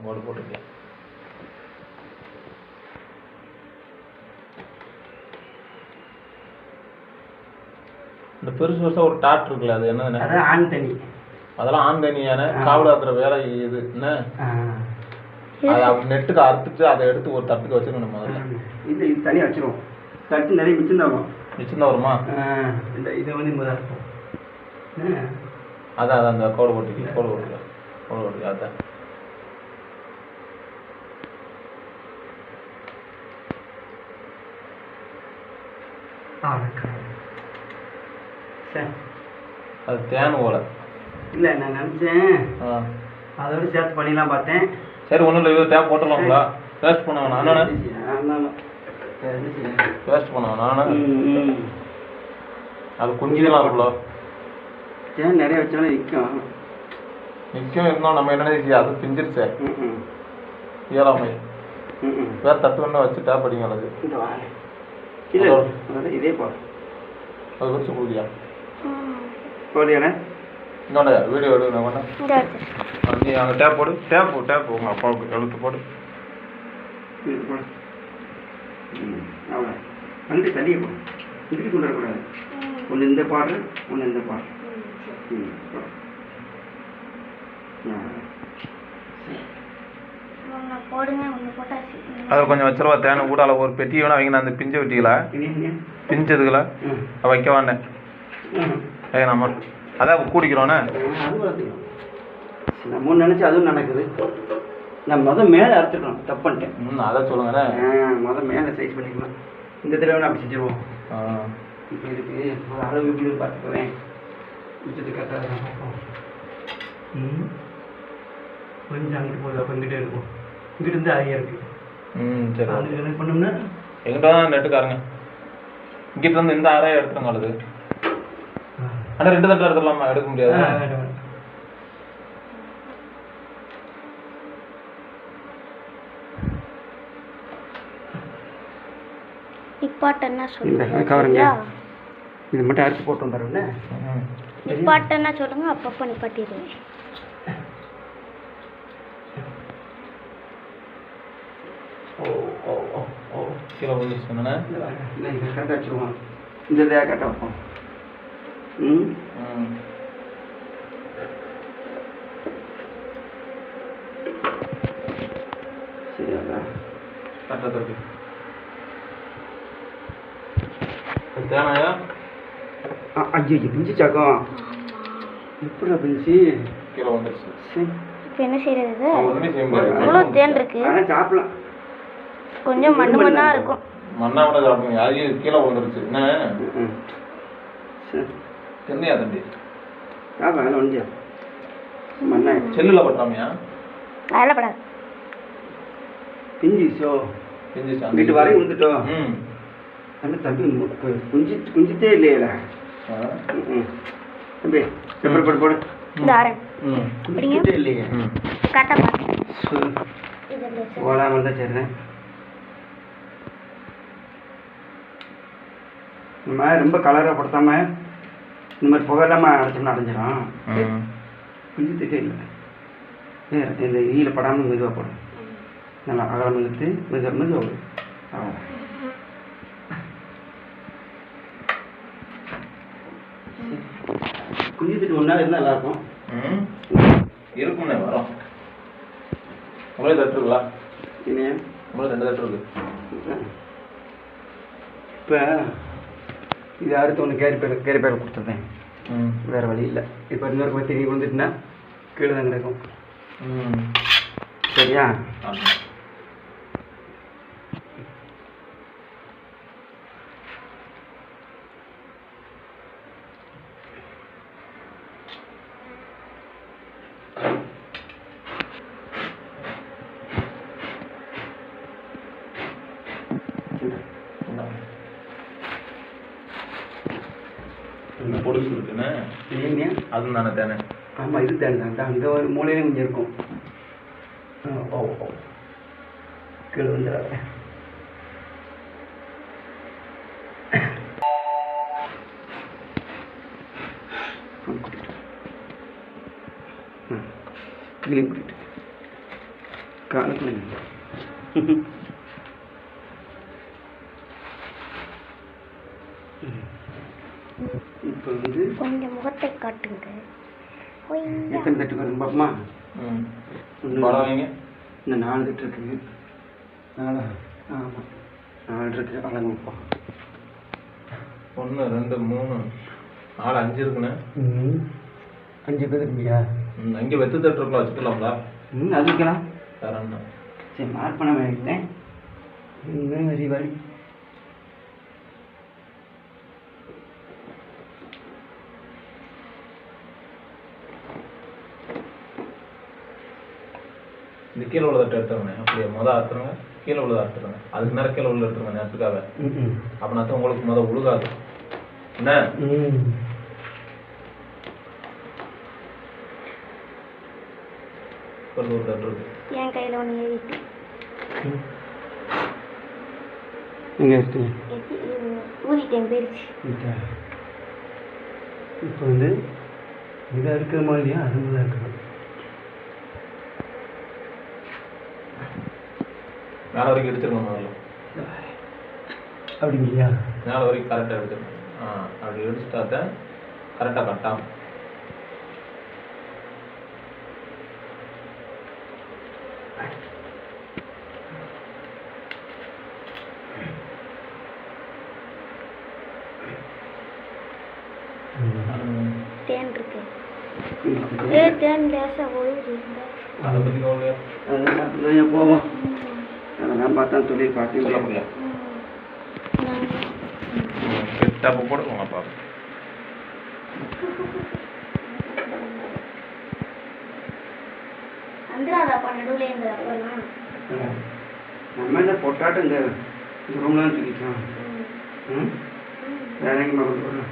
கோடு போட்டுக்கலாம். இந்த பெருசு பெருசாக ஒரு டாட் இருக்குல்ல, அது என்ன? அதான் ஆண் தண்ணி. அதெல்லாம் ஆண் தண்ணியான காவலாக்குற வேலை இது என்ன? அதை அப்படி நெட்டுக்கு அறுத்துட்டு அதை எடுத்து ஒரு தட்டுக்கு வச்சுக்கணும் முதல்ல. இது இது தனியாக வச்சிருவோம். தட்டு நிறைய மிச்சம் மிச்சம் வருமா? இந்த இதை வந்து முதல்ல இருக்கும். அதான் அதான் அந்த கோடு போட்டுக்கலாம். கோடு போட்டுக்கலாம். கோடு போட்டுக்கலாம். அதான் அது தேன் ஓலை இல்லை. நான் நினச்சேன் அதோட சேர்த்து பண்ணிடலாம் பார்த்தேன். சரி ஒன்றும் இல்லை, இது தேவை போட்டுடலாங்களா? வேஸ்ட் பண்ண வேணாம். வேஸ்ட் பண்ண வேணாம். அது குஞ்சுலாம் இருக்குல்ல, தேன் நிறைய வச்சாலும் நிற்கும் இருந்தாலும் நம்ம என்ன அது பிஞ்சிருச்சே இயலாமை. வேறு தட்டு ஒன்று வச்சு டேப் அடிங்க. அது இல்லை இதே போல அது வச்சு போதியா போதியானே இன்னொன்று வீடியோ எடுங்க. நீ அங்கே டேப் போடு. டேப் உங்கள் அப்பாவுக்கு எழுத்து போடு. அவ்வளோ வந்து தள்ளியே போடும். இதுக்கு கொண்டு வரக்கூடாது. ஒன்று இந்த பாடு, ஒன்று இந்த பாடு. அதை கொஞ்சம் வச்சிருவா. தேனை கூடால ஒரு பெட்டி வேணா வைங்க. அந்த பிஞ்சு வெட்டிகளா பிஞ்சதுங்களா வைக்க வேண்டேன். நம்ம அதான் கூடிக்கிறோன்னே நம்ம நினச்சி அதுவும் நடக்குது. நான் மேலே அறுத்துக்கணும். தப்பு பண்ணிட்டேன். அதான் சொல்லுங்கண்ணே. மேலே சைஸ் பண்ணிக்கலாம். இந்த தடவை நான் அப்படி செஞ்சிருவோம். இப்போ இதுக்கு ஒரு அளவு எப்படி பார்த்துக்குவேன். மிச்சத்துக்கு கரெக்டாக பார்ப்போம். கொஞ்சம் அங்கிட்டு போகுது. அப்போ இங்கிட்டே இருக்கும். இங்கிட்டு இருந்து அதிகம் இருக்கு. சரி அதுக்கு என்ன பண்ணோம்னா எங்கிட்ட தான் நெட்டுக்காரங்க இங்கிட்ட இருந்து இந்த அறையை எடுத்துருங்க. அல்லது ஆனால் 2 தட்டு எடுத்துடலாமா? எடுக்க முடியாது. நிப்பாட்டன்னா சொல்லுங்க. இது மட்டும் அரைச்சி போட்டு வந்துடும்ல. நிப்பாட்டன்னா சொல்லுங்க, அப்பப்போ நிப்பாட்டிடுவேன். கீழே வந்து சொன்னேன். கரெக்டாக வச்சுருவோம். இந்த இதாக கரெக்டாக வைப்போம். சரியாதா? கரெக்டாக இருக்கு. தேவையா? ஐயோ பிஞ்சு சாக்கம் எப்படா பிஞ்சு கீழே வந்துருச்சு. இப்போ என்ன செய்யறது? ஒன்றுமே செய்ய முடியாது. இவ்வளோ தேன் இருக்கு. ஆனால் சாப்பிடலாம். கொஞ்சம் மண்ணா இருக்கும். மண்ணா கூட சாப்பிடுங்க. அது கீழே வந்துருச்சு. என்ன என்னையா தம்பி? அதில் ஒன்றியா மண்ணா செல்லில் பட்டாமையா? அதில் படாது. பிஞ்சிச்சோ பிஞ்சிச்சு வீட்டு வரையும் வந்துட்டோம். ஆனால் தம்பி குஞ்சித்தே இல்லையா தம்பி? பேப்பர் போட்டு போடு. இந்த ஆரன் குஞ்சித்தே இல்லையா? கரெக்டாக பார்த்து ஓடாமல் தான் சரிதான். இந்த மாதிரி ரொம்ப கலராக படுத்தாம இந்த மாதிரி புகையில்லாமல் அடைச்சோம்னா அடைஞ்சிடும். குஞ்சு திட்டே இல்லை. இந்த ஈயில் படாமல் மெதுவாக போடும். நல்லா அகலம் இழுத்து மெதுவாக வரும். குஞ்சு திட்டு 1 நாள் இருந்தால் நல்லாயிருக்கும். இருக்கும்ண்ணே வரும். உங்களே தட்டு இருக்குங்களா? இல்லையா? உங்களுக்கு 2 தட்டு இருக்கு. இப்போ இது அடுத்து ஒன்று கேரி பேர் கொடுத்துருந்தேன். வேறு வழி இல்லை. இப்போ இன்னொரு பற்றி நீ வந்துட்டுனா கீழே தான் கிடைக்கும். சரியா? பொடிசு இருக்குண்ணே. இல்லைங்க அது தானே தேனே? ஆமாம் இது தேனை தான். அந்த ஒரு மூலையிலே கொஞ்சம் இருக்கும். கீழே வந்துடாத. கிளீன் பண்ணிட்டு காலத்துல இப்போ வந்து கொஞ்சம் முகத்தை காட்டுங்க. ஒய்யா. எத்தனை தட்டு வருங்க பாப்பமா? படம் வைங்க. இன்னும் 4 தட்டு இருக்குங்க. 4 ஆமாம் 4 இருக்கு. அழகுப்பா 1 2 3 4 5 இருக்குண்ணே. 5 பேர் இருக்கியா? அங்கே வெத்து தட்டு இருக்கலாம், வச்சுக்கலாம்ல? அது வைக்கலாம். வேற என்ன? சரி மார்க் பண்ண வைக்கிறேன். இன்னும் வரி வரி இந்த கீழே உள்ள தட்டு எடுத்துருங்க. அப்படியே மொதல் அறுத்துருங்க, கீழே உள்ளதை அறுத்துருங்க. அதுக்கு நேரம் கீழே உள்ள எடுத்துருங்க நேரத்துக்காக. அப்படின்னா தான் உங்களுக்கு மொதல் உழுகாது. என்ன ஒரு தட்டு இருக்கு. என் கையில் ஒன்று ஏறிட்டு எங்கே இருக்கு? ஊதிட்டேன் போயிடுச்சு. இப்போ வந்து இதாக இருக்கிற மாதிரியா அதுதான் இருக்கணும். மேலே வரைக்கும் எடுத்துருங்க முதல்ல. அப்படிங்கய்யா? மேலே வரைக்கும் கரெக்டாக எடுத்துருங்க. அப்படி எடுத்துட்டா தான் கரெக்டாக கட்டாகும். தேன் இருக்கு. தேன் லேசாக ஒழுகுது. அதை பற்றி கவலையா? அதெல்லாம் போவோம். அதெல்லாம் பார்த்தா தொழில் பார்க்க சொல்ல முடியாது. டப்பு போடுவோங்க அப்பா. நம்ம என்ன போட்டாட்டு இந்த ரூம்லாம் தூக்கிக்கலாம். வேற எங்கே இல்லை.